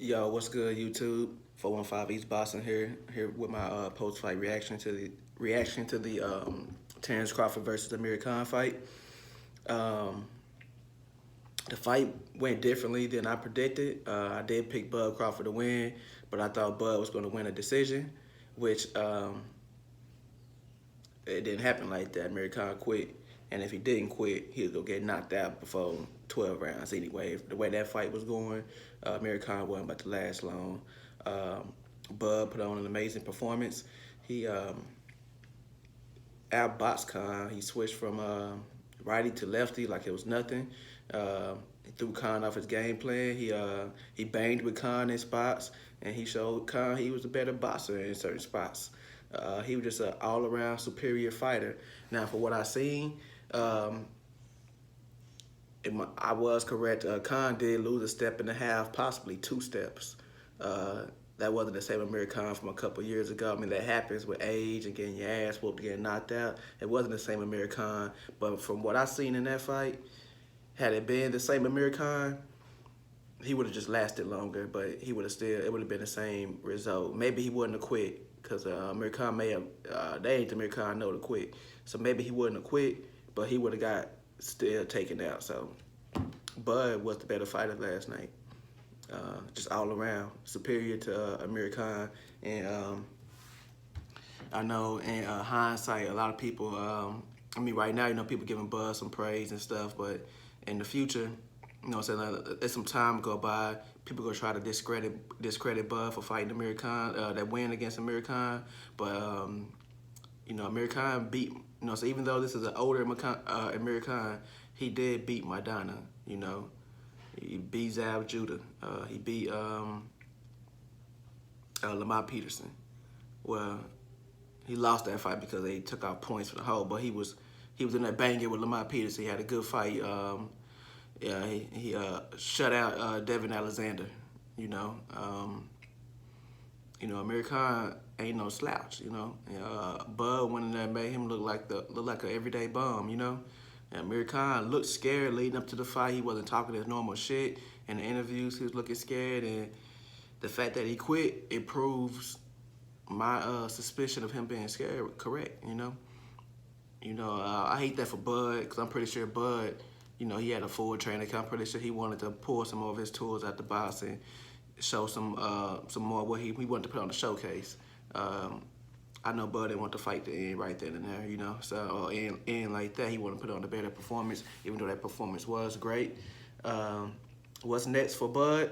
Yo, what's good, YouTube? 415 East Boston here with my post-fight reaction to the Terrence Crawford versus Amir Khan fight. Um, the fight went differently than I predicted. I did pick Bud Crawford to win, but I thought Bud was going to win a decision, which it didn't happen like that. Amir Khan quit, and if he didn't quit, he was gonna get knocked out before 12 rounds anyway. The way that fight was going, Amir Khan wasn't about to last long. Bud put on an amazing performance. He outboxed Khan. He switched from righty to lefty like it was nothing. He threw Khan off his game plan. He banged with Khan in spots, and he showed Khan he was a better boxer in certain spots. He was just an all-around superior fighter. Now, for what I seen, I was correct. Khan did lose a step and a half, possibly 2 steps. That wasn't the same Amir Khan from a couple years ago. I mean, that happens with age and getting your ass whooped, getting knocked out. It wasn't the same Amir Khan. But from what I seen in that fight, had it been the same Amir Khan, he would have just lasted longer, but he would have still, it would have been the same result. Maybe he wouldn't have quit because Amir Khan may have, they ain't the Amir Khan know to quit. So maybe he wouldn't have quit, but he would have got still taken out. So Bud was the better fighter last night. Just all around superior to Amir Khan. And I know in hindsight, a lot of people, I mean, right now, people giving Bud some praise and stuff, but in the future, what I'm saying, there's some time go by, people gonna try to discredit Bud for fighting Amir Khan, that win against Amir Khan, but Amir Khan beat, so even though this is an older Amir Khan, he did beat Madonna, He beat Zab Judah. He beat Lamar Peterson. Well, he lost that fight because they took out points for the whole, but he was in that banger with Lamar Peterson. He had a good fight. Yeah, he shut out Devin Alexander. Amir Khan ain't no slouch. Bud went in there and made him look like an everyday bum. And Amir Khan looked scared leading up to the fight. He wasn't talking his normal shit. In the interviews, he was looking scared. And the fact that he quit, it proves my suspicion of him being scared correct, I hate that for Bud, because I'm pretty sure Bud, he had a full trainer. I'm pretty sure he wanted to pull some of his tools out the box and show some more what he wanted to put on the showcase. I know Bud didn't want the fight to end right then and there, So end like that, he wanted to put on a better performance, even though that performance was great. What's next for Bud?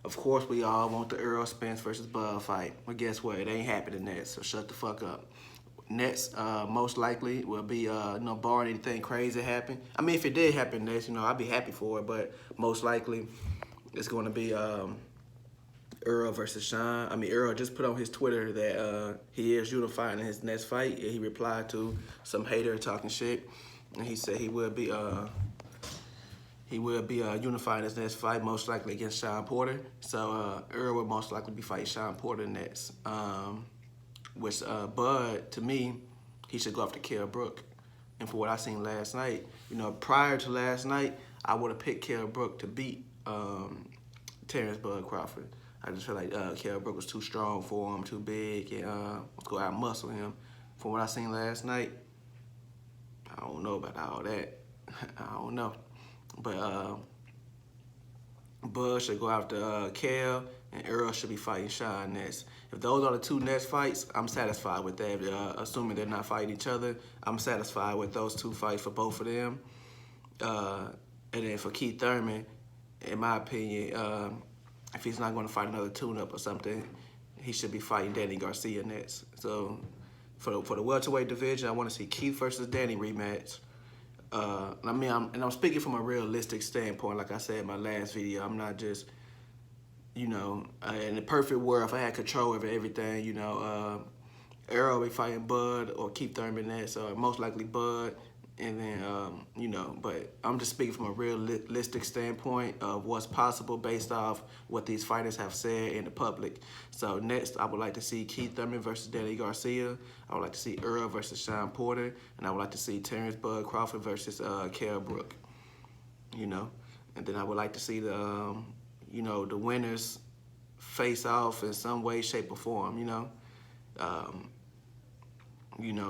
Of course, we all want the Errol Spence versus Bud fight. But guess what? It ain't happening next, so shut the fuck up. Next, most likely, will be, barring anything crazy happen. I mean, if it did happen next, I'd be happy for it, but most likely, it's going to be Earl versus Sean. I mean, Earl just put on his Twitter that he is unifying in his next fight. He replied to some hater talking shit, and he said he will be unifying his next fight, most likely against Sean Porter. So Earl will most likely be fighting Sean Porter next. Which Bud, to me, he should go after Kell Brook. And for what I seen last night, prior to last night, I would have picked Kell Brook to beat Terrence Bud Crawford. I just feel like Kell Brook was too strong for him, too big, and let's go out and muscle him. From what I seen last night, I don't know about all that. I don't know. But Bud should go after Kell, and Earl should be fighting Sean next. If those are the 2 next fights, I'm satisfied with that. Assuming they're not fighting each other, I'm satisfied with those 2 fights for both of them. And then for Keith Thurman, in my opinion, if he's not going to fight another tune-up or something, he should be fighting Danny Garcia next. So for the welterweight division, I want to see Keith versus Danny rematch. I'm speaking from a realistic standpoint. Like I said in my last video, I'm not just, in the perfect world, if I had control over everything, Errol will be fighting Bud or Keith Thurman next, so most likely Bud. And then, but I'm just speaking from a realistic standpoint of what's possible based off what these fighters have said in the public. So next, I would like to see Keith Thurman versus Danny Garcia. I would like to see Earl versus Sean Porter. And I would like to see Terrence Bud Crawford versus Kell Brook, And then I would like to see the, the winners face off in some way, shape, or form,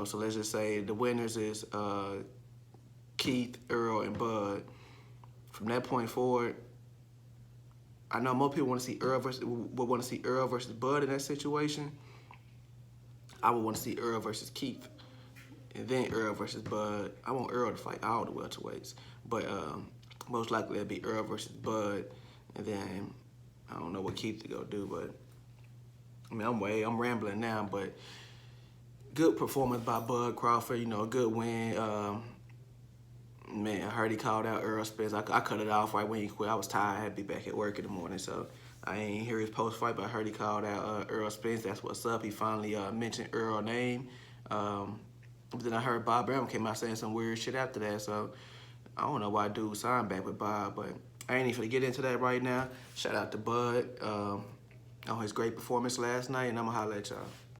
so let's just say the winners is Keith, Earl, and Bud. From that point forward, I know more people would want to see Earl versus Bud in that situation. I would want to see Earl versus Keith, and then Earl versus Bud. I want Earl to fight all the welterweights, but most likely it'll be Earl versus Bud, and then I don't know what Keith to go do, but I mean I'm rambling now, but good performance by Bud Crawford. A good win. Man, I heard he called out Earl Spence. I cut it off right when he quit. I was tired. I had to be back at work in the morning, so I ain't hear his post-fight, but I heard he called out Earl Spence. That's what's up. He finally mentioned Earl's name. But then I heard Bob Bram came out saying some weird shit after that, so I don't know why dude signed back with Bob, but I ain't even gonna get into that right now. Shout out to Bud on his great performance last night, and I'm gonna holler at y'all.